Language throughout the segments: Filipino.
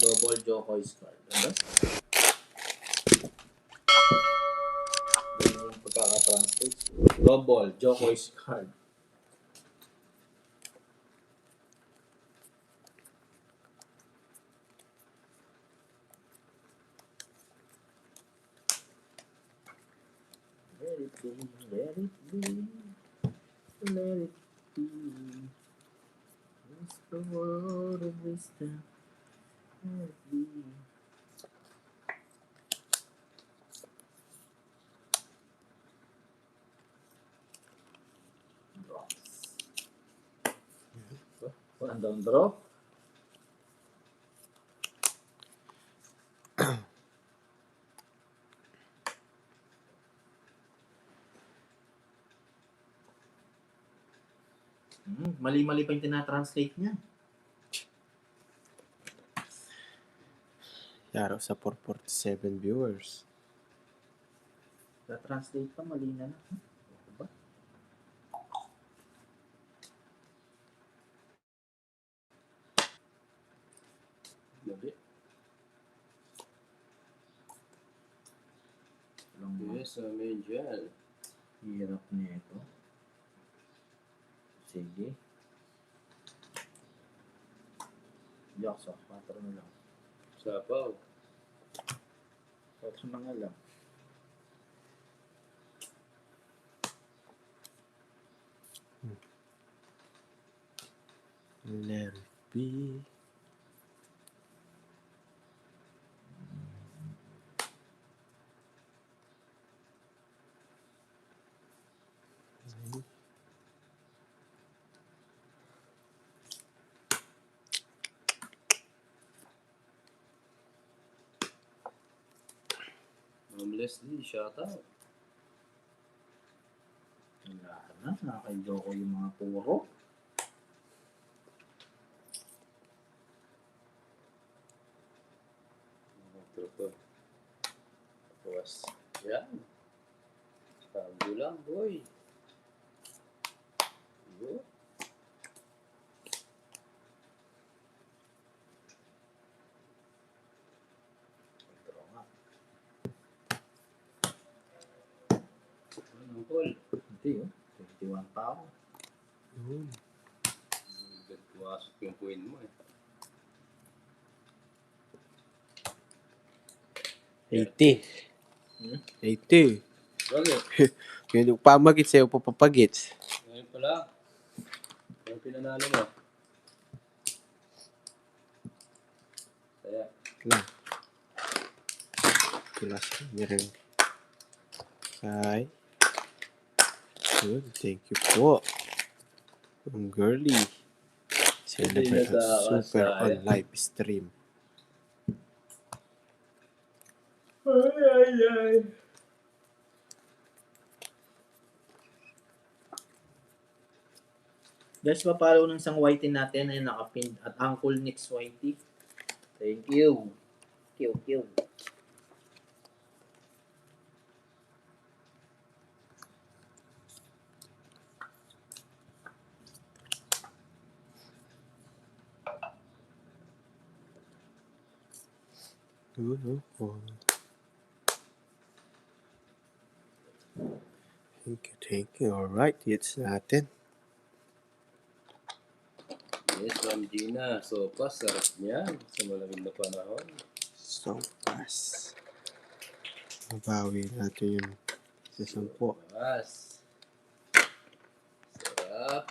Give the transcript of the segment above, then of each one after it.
Double Jokoy's card. Ano? Yan yung pagkaka-translate. Double Jokoy's card. Let it be, let it be, let it be. It's the world of wisdom. Let it be. Random draw. Mali-mali pa yung tinatranslate niya. Yaro sa 447 viewers. Na-translate pa, mali na na. Diba? Labi. Yes, medyan. Hirap nito. Sige. Jackson, 4 na lang. Sapaw. 4 na nga lang. Let it be. Ma'am Leslie, shout out. Wala na. Nakakaidyo ko yung mga puro. Tropa. Tapos, yan. Sabi lang, boy. Yo. Ito nga. Anong call? Hindi oh. 21 pa ako. Yun. Pumasok yung coin mo eh. 80. 80. Bakit? Yung pamagit sa'yo, papapagits. Ngayon pala. Ano pinanalo mo? Kaya. Lang. Kilas niya rin. Hi. Good. Thank you po. Ang girly. Celebrate ang super on live stream. Ay. Guys, papalo ng isang whitey natin na nakapin at Uncle Nick's whitey. Thank you. Kill. Thank you. Alright, it's natin. Yes, Ma'am Gina. So, sarap niyan sa malamig na panahon. So fast. Mabawi natin yung sa 10. Mas. Sarap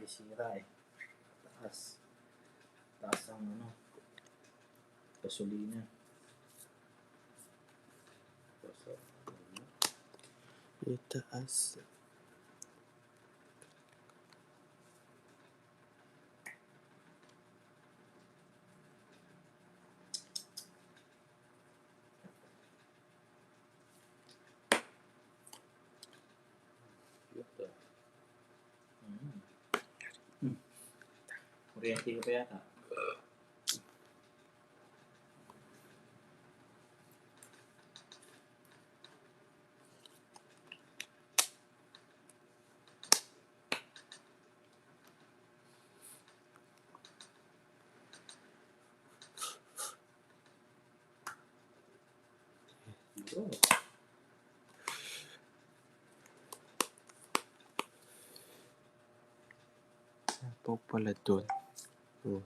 Sisira eh. Taas ang gasolina. Itaas. Kuryente ko pa yata. Bro. Ito pala dun. Hmm.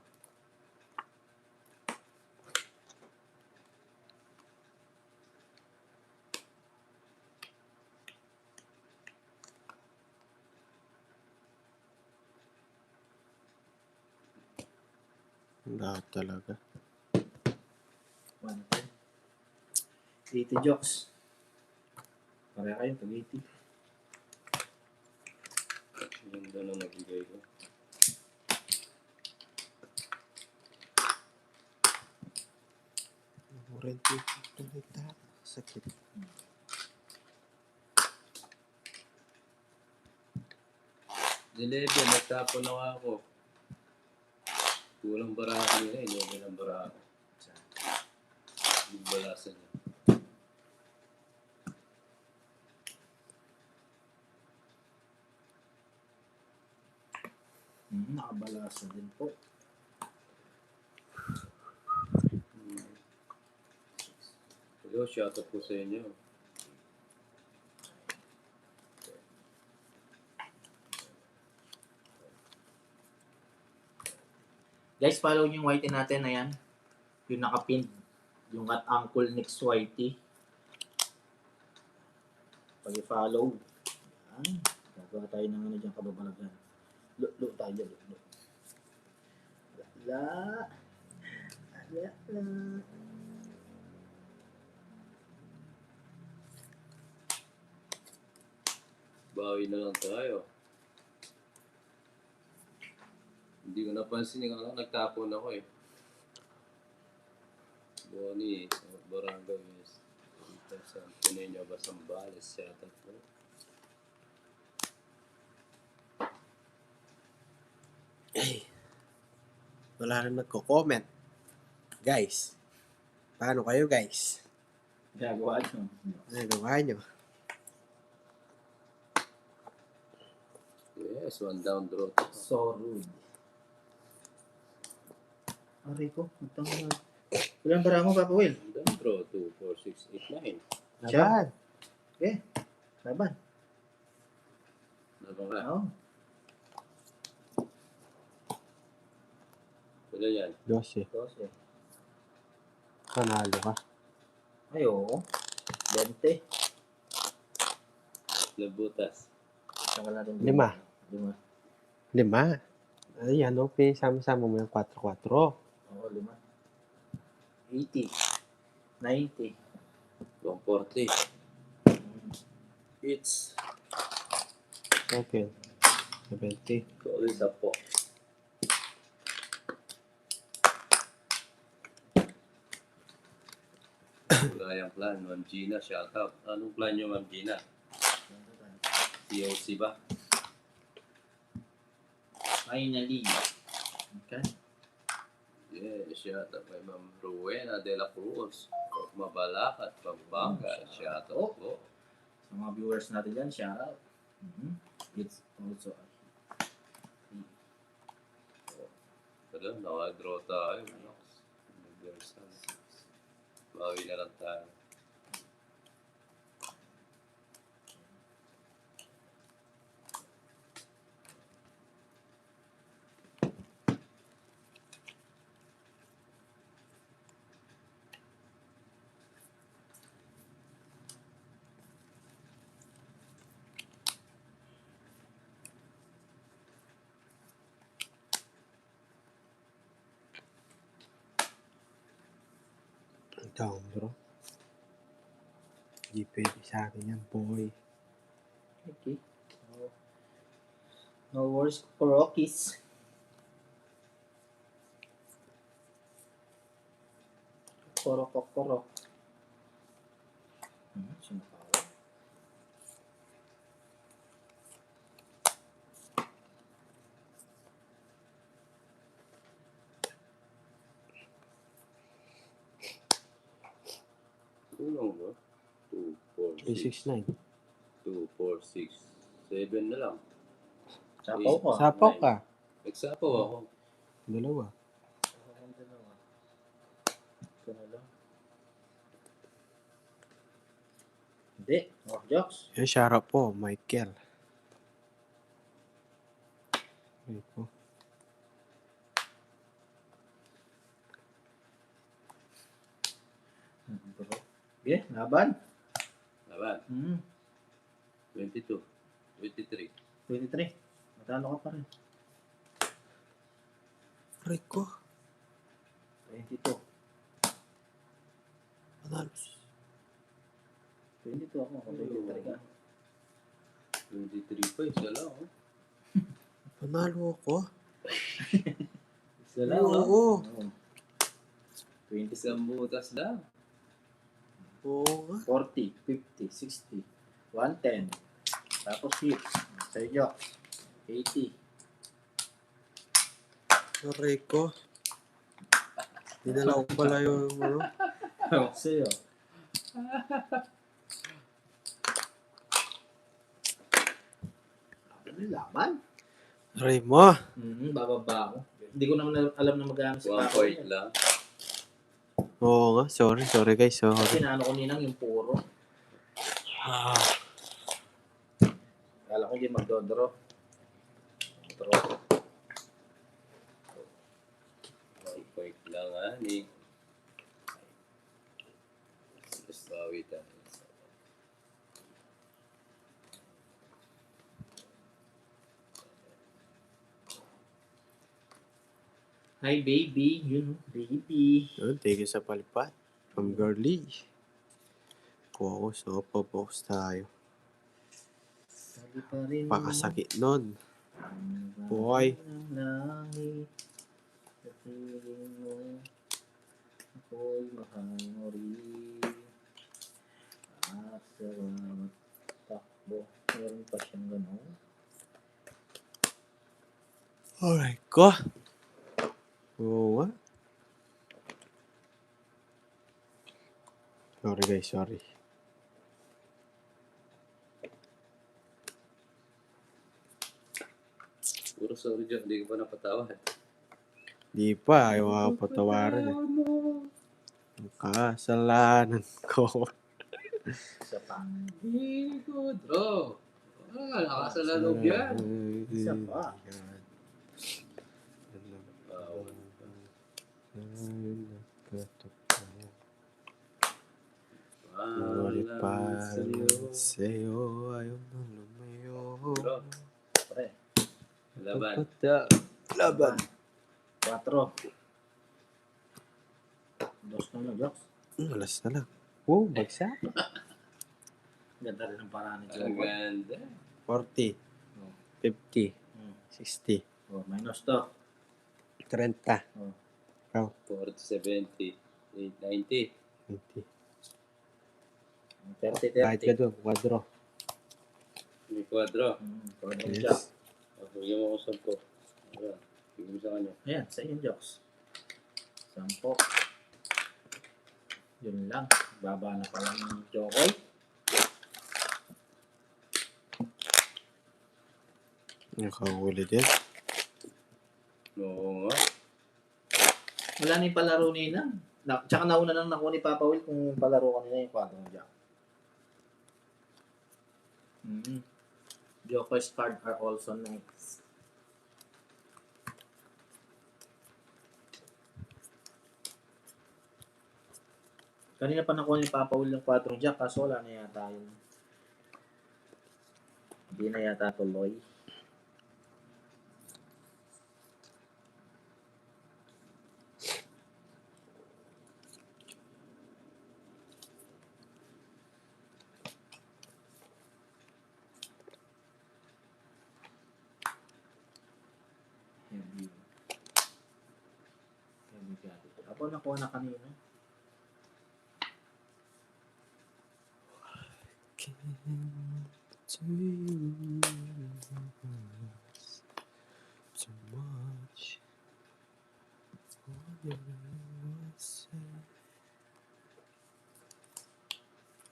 Lahat talaga. 80 jokes. Pareha kayo, pag 80. Ganda na nagbigay ko. Kurente. Ito. Sakit. Dilebe, nagtapon na ako. Kulang barako nila, hindi ng barako. Balasan niya. Nakabalasa din po. Yo, shout out po sa inyo. Guys, follow nyo yung YT natin na yan. Yung nakapin. Yung at Uncle Nick's YT. Pag-follow. Yan. Gagawa tayo ng ano dyan kababalagan. Lo tayo dyan. Lo. La. La. La. Bawi na lang tayo. Hindi ko napansin yung ano, nagtapon ako eh. Bonnie, sa barangay is San Antonio, Basambales, shout out po. Ay. Wala na nagko-comment. Guys. Paano kayo guys? Gagawa nyo. Nagawa nyo? Yes, one down draw. So rude. Aray ko. Magtang na. Ilang bara mo, Papa Will? One down draw, 2, 4, 6, 8, 9. Laban. Okay. Laban. Laban ka. Oo. Wala yan. 12. 12. Panalo ka. Ay, oo. 20. Labutas. Saka natin. 5. 5. 5. Ayan, no? Sama-sama mo yung 4-4. Oo, 5. 80. 90. 140. It's Okay. 70. always up po. Wala yung plan. Ma'am Gina, shout out. Anong plan nyo, Ma'am Gina? COC ba? Finally. Okay. Yeah, shout out kay Ma'am Rowena de la Cruz. Mabalakat, Pampanga. Shout out po. Sa mga viewers natin dyan, shout out. It's also Pero nakadraw tayo. Bawi na lang tayo. Down, bro. Hindi pwede sa akin yan, boy. okay. No worries for Rockies. Koro. Sumakawa. 369. 2, 4, 6, 7 na lang. Sapaw ko. Sapaw ka. Nagsapaw ako. Dalawa. Ito na lang. Hindi. Oh, jokes. Yan, shout po, Michael. Aray ko. Okay, laban. Laban. 22, 23. 23. Matalo ka pa rin. Aray ko. 22. Panalo. 22 ako. 23 ka. 23 pa, isa lang. Oh. Panalo ako. Isa lang, Oo. 20. Isang butas lang. Oo nga. 40, 50, 60, 110. Tapos hits. Sa'yo, jokes. 80. Aray ko. Dinala ko pala yung ano. Sa'yo. Laban. Aray mo. Bababa ako. Hindi ko naman alam na mag-ano si 1 Papa. point lang. Oo nga. Sorry guys. Sorry. Kasi naano ko ninang yung puro. Ah. Kala ko yung magdodro. Draw. 1 point lang ni. Mas bawi tayo. Hi, baby. Yun, baby. Yun, thank you sa palipat. From Girly. Focus, so focus tayo. Sabi pa rin. Pakasakit nun. Boy. Langit. Sa piling mo. Ako'y mahal mo rin. At sa bawat takbo. Meron pa siyang gano'n. Alright ko. Oo nga. Sorry guys, sorry. Puro sorry dyan, hindi ko pa napatawad. Di pa, ayaw nga patawaran eh. Ang kasalanan ko. Isa pa. Hindi ko draw. Nakasalalog yan. Isa pa. Ngunit para sa'yo ayaw na lumayo. Draw. Pre. Laban. Laban. 4. Dos na mo, jokes. Alas na lang. Oh, bagsak. Ganda rin ang paraan ni Ang Joe. ganda. 40. 50. 60. Oh, minus to. 30. Oh. 40, 70, 90. 20. 30, Kahit ka 30. doon, kwadro. May kwadro. Quadro jack. Bigyan mo ko 10. Ayan. Bigyan mo sa kanya. Ayan, sa inyo, jokes. 10. Yun lang. Baba na pala ng Jokoy. Nakahuli din. Oo nga. Wala na yung palaro nila. Tsaka nauna nang nakuha ni Papa Will kung palaro kanina yung quadro jack. Jokoy's card are also nice. Kanina pa nakuha ni Papa Will yung quadro jack kaso wala na yata yun. Hindi na yata tuloy. Heavy. Heavy gratitude. Ako nakuha na kanina. To you, so much. Whatever you say.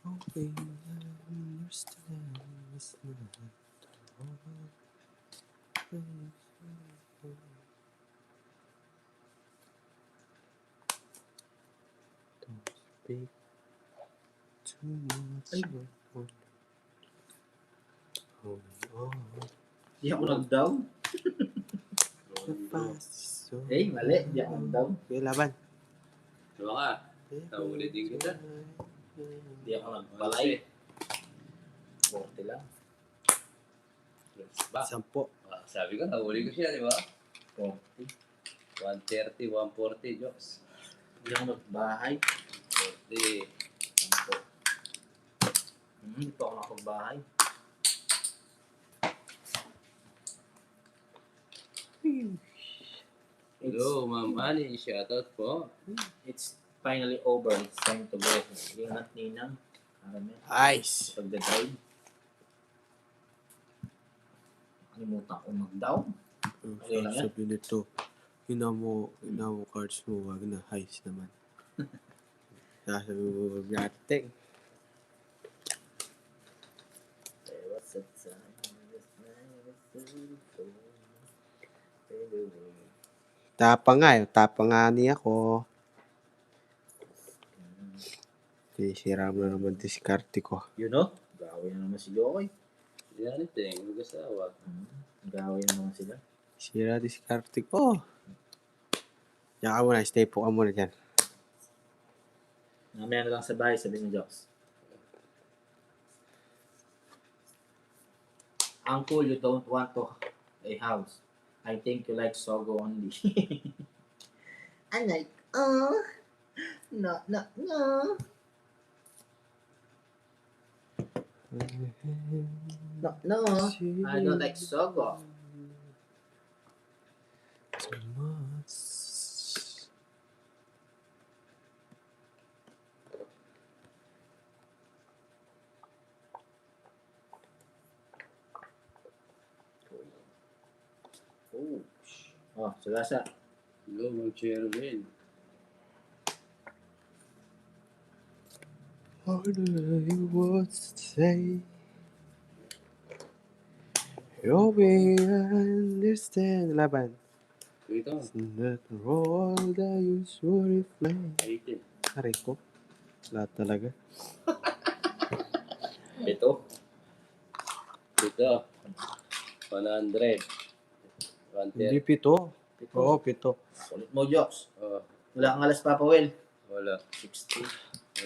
Hoping understand it's not all. Don't speak too much. Ay. Hold on. Di ako nag-down. The past is so Eh, mali. Di ako nag-down. Okay, laban. Diba ka? Nahuli din kita. Di ako nagbalay. 40 lang. Ba? 10. Sabi ko, nahuli ko siya, di ba? 40. 130, 140, Jokes. Di ako nagbahay. 40. Di pa ako nakapagbahay. Hello, Ma'am Annie. Shoutout po. It's finally over. It's time to go. Ingat, Ninang. Marami. Nice. Pagdadrive. Kalimutan ko mag-down. Ayun lang yan. Sabi nito, hina mo cards mo, wag na, heist naman. Sabi mo, wag natin. What's the time? This night is beautiful. Tapa nga niya ko. Sira mo na naman diskarte ko. You know? Gawin na naman si Jokoy. Yan ito eh, mag-asawa. Gawin na naman sila. Sira diskarte ko. Diyan ka muna, stay po ka muna dyan. Mamaya na lang sa bahay, sabi ni Joks. Uncle, you don't want to a house. I think you like Sogo only. I like, no. No, I don't like Sogo. Too much. Oh, sulasa. Hello, Ma'am Cherwin. All I want to say, you will understand. Laban. Ito, It's not all that you should reflect. 18. Aray ko. Lahat talaga. Ito. Ito, 100. 130. Hindi 7. Oo, 7. Ulit mo, Joks. Oh, Wala kang alas, Papa Will. wala. 60.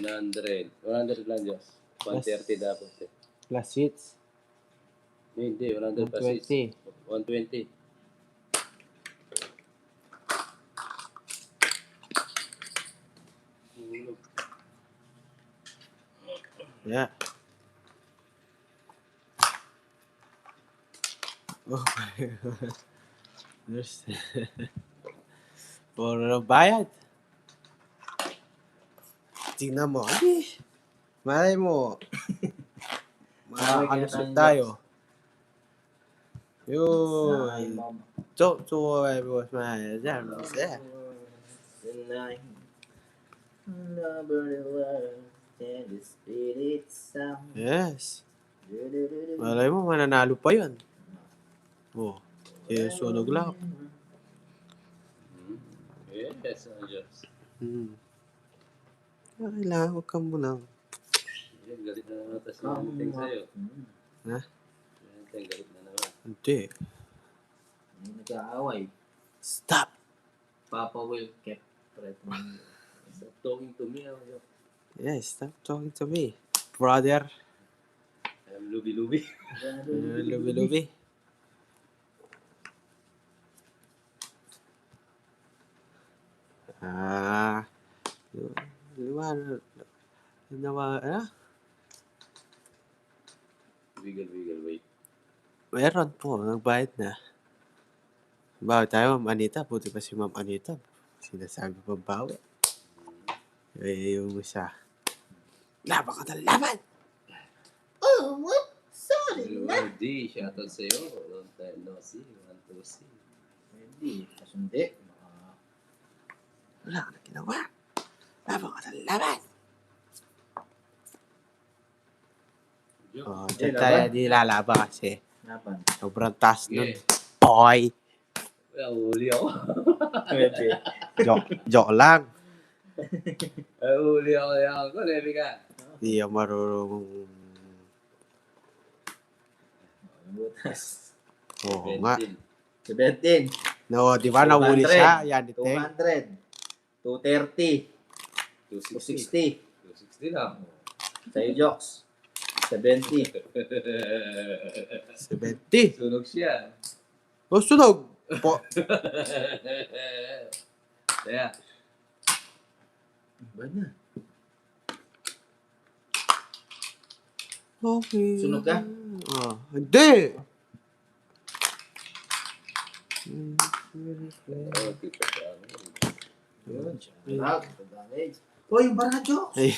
100. 100 lang, Diyos. 130 dapat eh. Plus seats. Hindi, 100 pa sis. 120. 120. Yeah. Oh my God. There's... Puro bayad. Tingnan mo. Ay, malay mo. Makakalusot tayo. Ay, Yun. Mom. Talk to I was my damn. Yeah. Tonight, nobody loves and the spirit sound. Yes. Malay mo, mananalo pa yun. Oh, sunog lang. Yes, Diyos. Kailangan, huwag kang munang. Yan, galit na naman tas yung sa'yo. Ha? Yan, galit na naman. Hindi. Nag-aaway. Stop! Papa Will kept threatening. Stop talking to me. Yes, stop talking to me. Brother. I'm lubi-lubi. Lubi-lubi. Wiggle, wait. Meron po, nagbayad na. Bawi tayo, Ma'am Anita. Buti pa si Ma'am Anita. Sinasabi pa bawi. Eh, yung isa. Laban ka ng laban! Oh, what? Sorry, Hello, D. Shoutout sa'yo. Long time no see. Want to see. Hindi, kasundi. Wala ka na ginawa. Laban ka ng laban! Oh, Eh, dyan tayo laban. nilalaba kasi. Laban. Sobrang taas nun. Sige. Boy! Huli ako. Pwede. Joke lang. Huli ako yan ko. Levi ka. Hindi ako marunong. Butas. Oo nga. 17. 17. No, di ba nahuli 200. siya? Yan, ito. 200. 230. 260. 260. 260 lang. Sa'yo, Jokes. 70. 70. Sunog siya. Oh, sunog. Po. Kaya. Ba na? Okay. Sunog ka? Oh, hindi. Oh, kita siya. Yun. Shout out. Damage. Oh, yung bara, Jokes. Ay,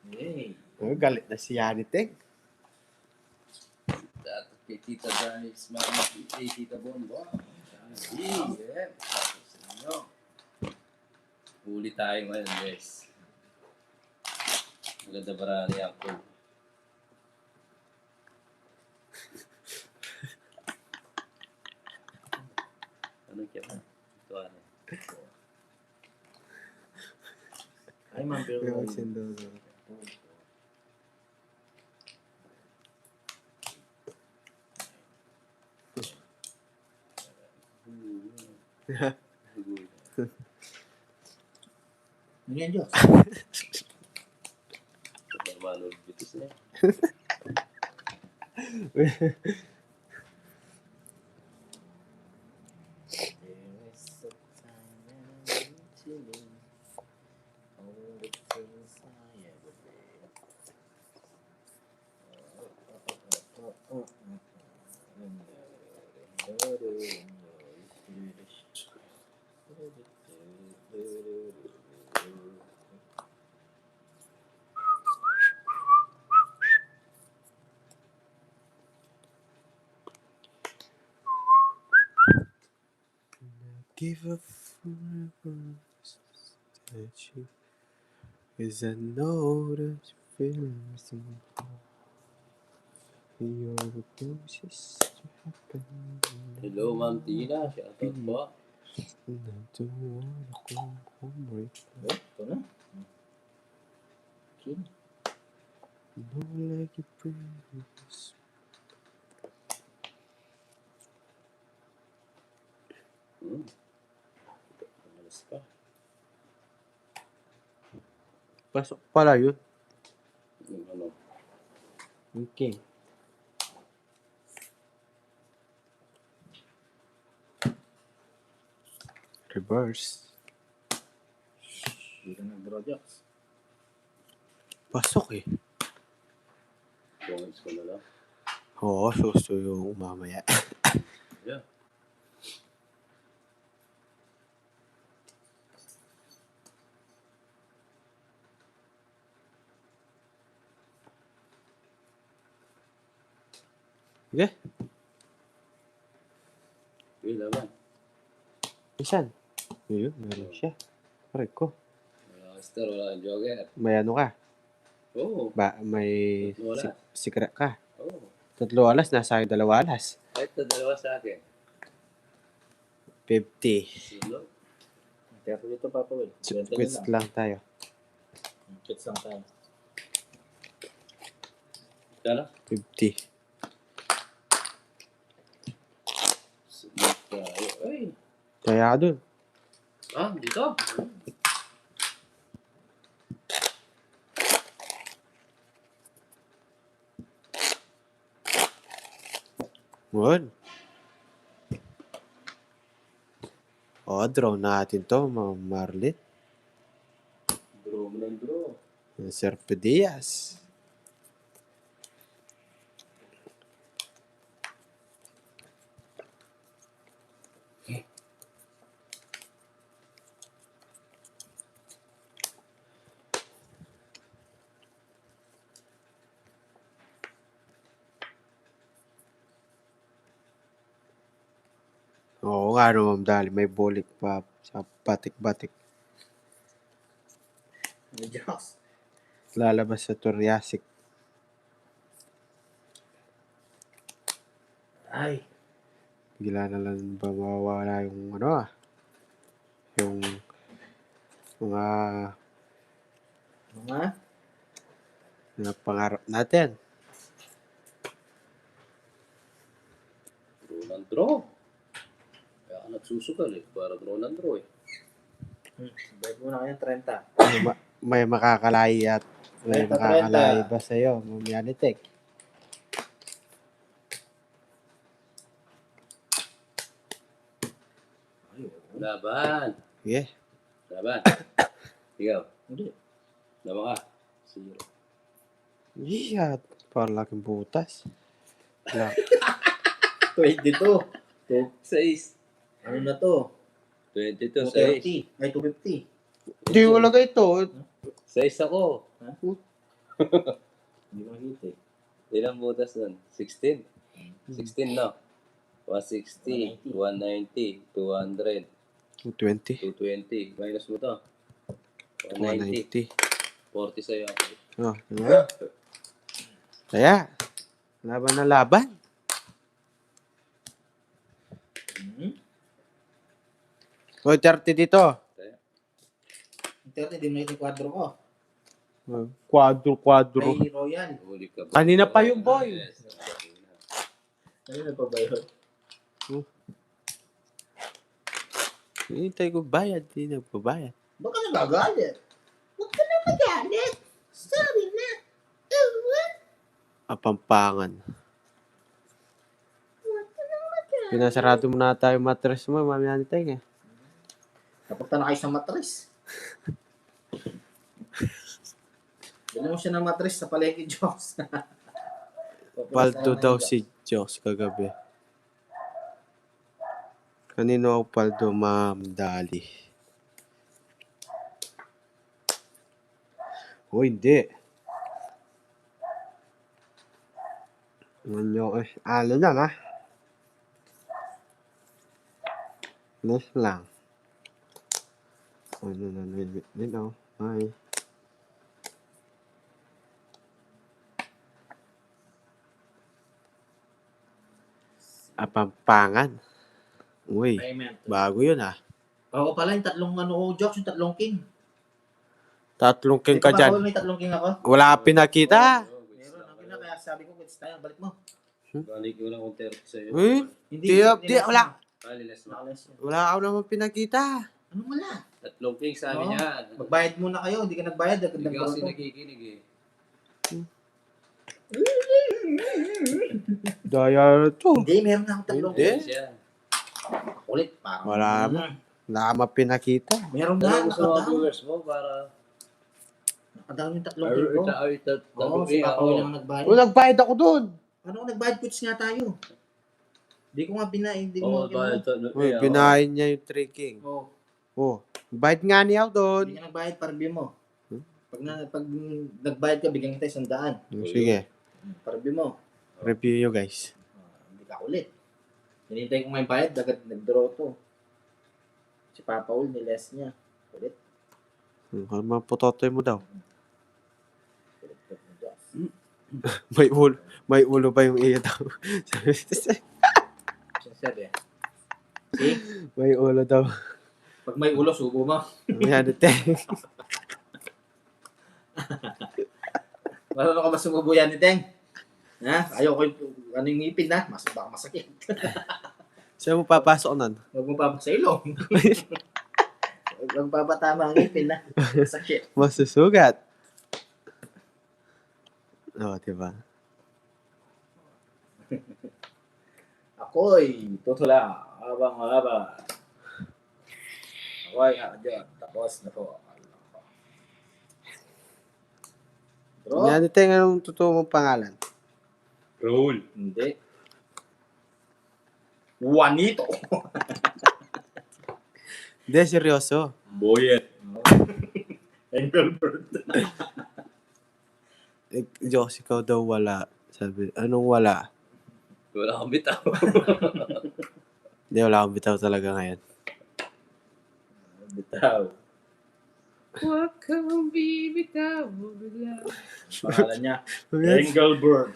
Hey. oh, galit na si Yaniteng. Dapat kay Tita Danis, mama, kay Tita Bonbon. Yeah. Tapos ninyo. Huli tayo ngayon, guys. Maganda barali ako. Ano kaya? Ito ano? Ay, ma'am, pero... Ano yan, Jokes? Normal bitis na. Give up forever. Statue. Cause I know that you feel something. You're the closest to happen. Hello, Ma'am Tina. Shout out po. And I don't wanna come home right Oh, ito na. Okay. now. Like a previous. Malas pa. Pasok pala yun. Yung ano. Okay. Reverse. Hindi ka nag-draw, Jokes. Pasok eh. Comments ko na lang. Oo, susto yung mamaya. Yeah. Sige. Okay, laban. Isan? Ayun, meron siya. Pare ko. Wala kang star, wala kang jogger. May ano ka? Oo. May Tatlo alas. secret ka. Oo. 3 alas, nasa akin 2 alas. Kahit na dalawa sa akin. 50. Sunog. Kaya po dito, Papa Will. 20 Quits lang. lang tayo. Quits lang tayo. Kala? 50. Sunog tayo. Ay. Kaya dun. Ah, dito. Good. O, draw natin to, mga Marlit. Draw mo ng draw. Serpe Diaz. Oo nga, no, Ma'am Dali. May bulik pa sa batik-batik. Ano, Jokes? lalabas sa Toriasic. Ay. Bigla na lang ba mawawala yung yung mga Mga pangarap natin. Draw ng draw. Kaya ka nagsusugal eh. Para draw ng draw eh. Bayad muna kayo 30. May makakalay at may 30. makakalay ba sa'yo, Mamyanitek? Laban. Sige. Laban. Ikaw. Hindi. Laban ka. 0. Yeah, parang laking butas. Wala. 22. 6. Ano na to? 22, 6. 230. Ay, 250. Hindi ko lagay ito. 6 ako. Hindi makikita eh. Ilang butas nun? 16. 16 no? 160, 190, 200, 220. 220. Minus mo to. 190. 190. 40 sa'yo. Oh, diba? Kaya, laban na laban. Hoy, 30 dito. 30, di mo nakita yung kwadro ko. Quadro. Ay, Royal. Huli ka ba? Kanina pa yung boy. Yes. Ano na pa ba yun? Hintay ko bayad. Hindi nagpabayad. Baka nagagalit. Huwag ka na magalit. Sorry na. Apampangan. Huwag ka na magalit. Pinasarado mo na tayo mattress mo, Mamyanitek eh. Napunta na kayo sa matris. Dala mo siya ng matris sa palengke, Diyos. Paldo daw si Diyos kagabi. Kanino ako paldo, Ma'am Dali? O hindi. Ano eh. Ano lang ah. Nice lang. Ano na din oh. Hi. Apampangan. Uy, Payment. bago yun ah. Oo pala, yung tatlong Jokes, yung tatlong king. Tatlong king Di ka ba dyan. ako may tatlong king ako? Wala ka pinakita. Meron, ako na, kaya sabi ko, goods tayo, balik mo. Balik ko lang kung 30 sa'yo. Uy, Hindi, wala. Alilas mo. Nakalas yun. Wala ako naman pinakita. Ano wala? Tatlong king sabi Oo. niya. Magbayad muna kayo, hindi ka nagbayad. Hindi ka kasi nakikinig eh. Daya na to. Hindi, meron na akong tatlong Hindi. king. Siya. Ulit, parang. Wala mo. Wala ka mapinakita. Meron na, Ano gusto mga nakadaw. viewers mo para... Nakadaw yung tatlong king ko. Oo, Tatlong si king Papa ako. Will lang nagbayad. O, nagbayad ako dun. Ano kung nagbayad goods nga tayo? Hindi ko nga hindi Oo, mo bayad to. Uy, binahin niya yung 3 king. Oo. Oh, bayad nga niya ako dun. Hindi ka nagbayad, parview mo. Hmm? Pag nagbayad ka, bigyan kita 100. Sige, Parview mo. review nyo guys. Hindi ka ulit. Hinintay ko may bayad, agad nag-draw to. Si Papa Will, niles niya. Ulit. Ano mga putotoy mo daw? Ulit. Diyos. May ulo ba yung iyo daw? Sincere eh. See? May ulo daw. Pag may ulo, subo mo. Yan ito. Marunong ka ba sumubo yan ni Teng? Ha? Ayoko yung yung ngipin na. Baka masakit. Saan mo papasok nun? Huwag mo pa sa ilong. Huwag pa tama ang ngipin na. Sakit. Masusugat. Oo, diba? Ako'y tutula habang mahaba. Ako'y dyan. Tapos na po. Draw? Yan ito yung anong totoo mong pangalan. Roll. Hindi. Juanito. Hindi, seryoso. Boyet. Engelbert. Diyos, ikaw daw wala. Sabi, anong wala? Wala kang bitaw. Hindi, wala akong bitaw talaga ngayon. Bitaw. Huwag kang bibitaw bigla. Pangalan niya, Mamaya, Engelbert.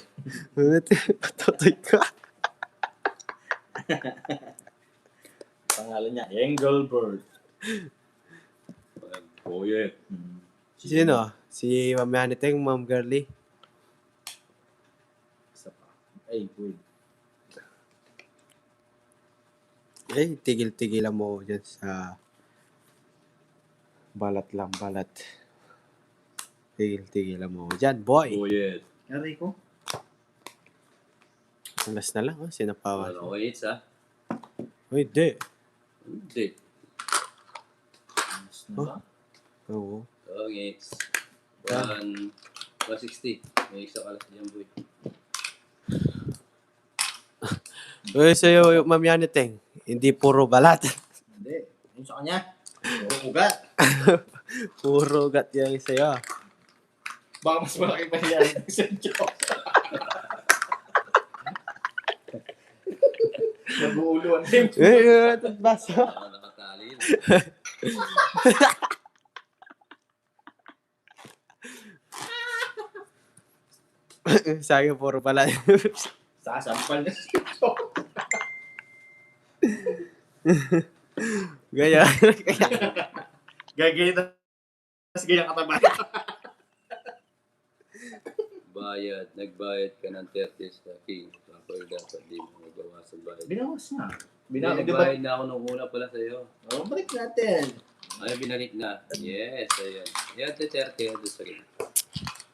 patutoy ka. Pangalan niya, Engelbert. Boyet. Sino? Si Ma'am Yaniteng, Ma'am Girlie. Isa pa. Ay, wait. Eh, tigil-tigilan mo dyan sa balat lang, balat. Tigil-tigilan mo dyan, boy. Boyet. Aray ko. Alas na lang, sinapawan. Ano ko hits ha? Uy, di. Hindi. Mas na ba? Oo. Oh, hits. 160. May isa ka lang dyan, boy. Uy, sa'yo, Ma'am Yaniteng, hindi puro balat. Hindi. Yung sa kanya, puro ugat. Puro gat yan sa'yo. Baka mas malaki pa yan sa joke. Nag-uuluan din. Baso. Baka nakatali. Sa'yo, puro balat. Sasampal na si joke. Gaya. Gagawin na. Tapos ganyan kataba. Nagbayad ka ng 30 sa king. Tapos dapat di mo nagawa sa bayad. Binawas na. Nagbayad na ako nung una pala sa'yo. Oh, balik natin. Ay, binalik na. Yes, ayan. Yan, 30. Yan, sa king.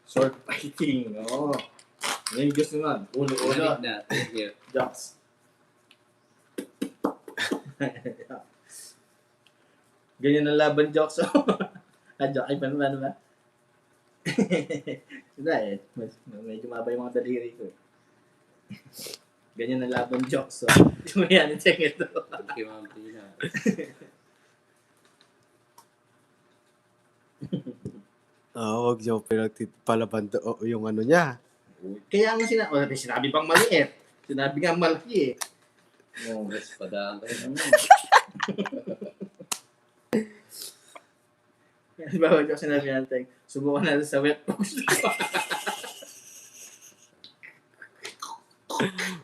Sword fighting. Oo. Ngayon gusto nga. Ulo-ulo. Binalik na. Thank you. Jocks. Ganyan ang laban, Jocks. Joke. Ay, paano ba? Sila eh. Medyo mabay yung mga daliri ko. Ganyan ang laban, Jocks. So, yan, check ito. Thank you, Ma'am Tina. Huwag niyo pinagpalaban yung ano niya. Kaya nga sinabi pang maliit. Sinabi nga malaki eh. Oh, mas padaan kayo. Di ba, Jocks, sinabi natin, subukan natin sa wet post.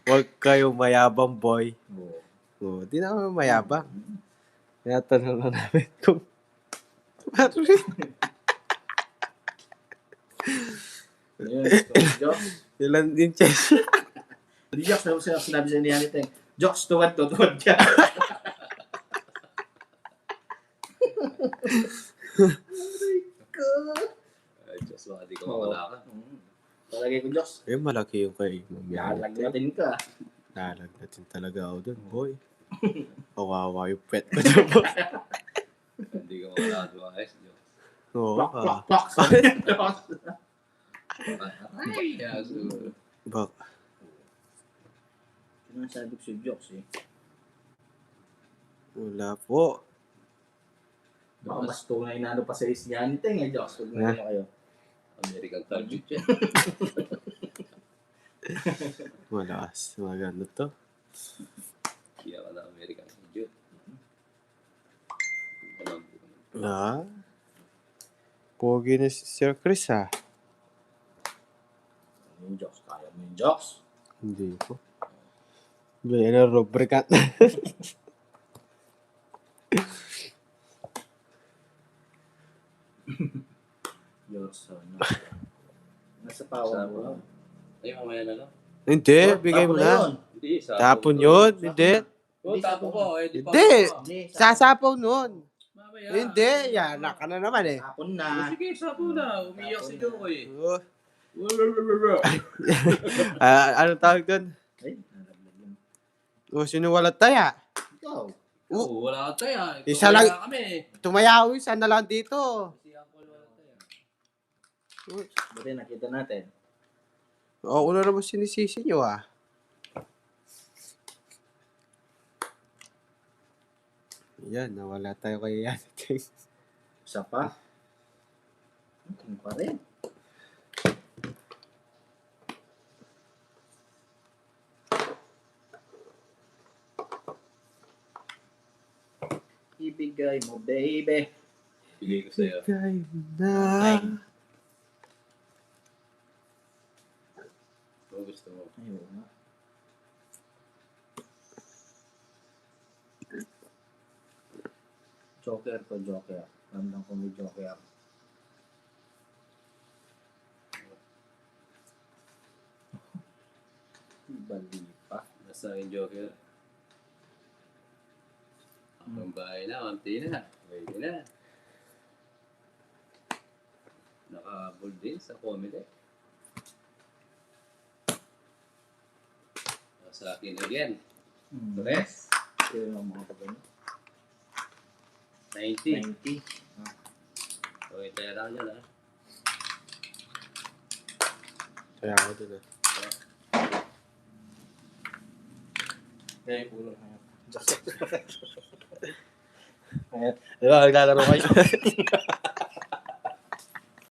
Huwag kayong mayabang, boy. Oo. Di naman mayabang. Tinatanong lang namin kung... Ayun, Jocks. Ilan din chess. Hindi, Jocks, sinabi sa niya natin, Jocks, tuwad ka. Ko. Ay, just baka di ka mawala ka. Palagay ko, Jocks. Eh, malaki yung kay Ma'am Yaniteng. Lalagnatin ka. Lalagnatin talaga ako dun, boy. Kawawa yung pet ko dun, boy. Hindi ka mawala ka doon. Ayos, Diyos. Oo, Plak, plak, plak. Ay, yaso. bak. Sinasabi ko si Jocks eh. Wala po. Baka mas tunay na ano pa sa Isyaniteng eh, Jocks. Huwag na kayo. American target yan. Malakas. Maganda to. Kaya ka na American target. Pogi na si Sir Chris, ha? Ano yung Jocks? Kaya mo yung Jocks? Hindi po. Yan ang rubricant. Jocks, ano? Nasa power mo. Ay, mamaya na lang. Hindi, bigay mo na. Hindi, Tapon yun. Hindi. Oo, tapon ko. Eh, di pa Hindi. ako. Hindi, Sasapaw nun. Mamaya. Hindi. Yan, naka na naman eh. Tapon Oh, na. sige, sapo na. Umiyak si Jokoy. Oh. Anong tawag doon? Ay, nalaglag yun. Sino walat taya? Ikaw. Oo, wala ka tayo. Isa lang- Wala kami. Tumayaw, isa na lang dito. Si Apple wala tayo. Buti nakita natin. Una naman sinisisi nyo, ah. Yan, nawala tayo kay Yaniteng. Isa pa. Ano pa rin? Ibigay mo, baby. Bigay ko sa'yo. Bigay na. Kung gusto mo. Ayun nga. Joker to Joker. Ramdam ko may Joker. Bali pa. Nasa akin, Joker. Ang bahay na, konti na. Pwede na. Naka-bold din sa comedy. Sa akin again. Tres. Kaya yung mga pagano. 90. 90. Okay, tayo lang yun, ha? Kaya ako dun ah. Kaya puro na yun. Joker. Diba, naglalaro kayo.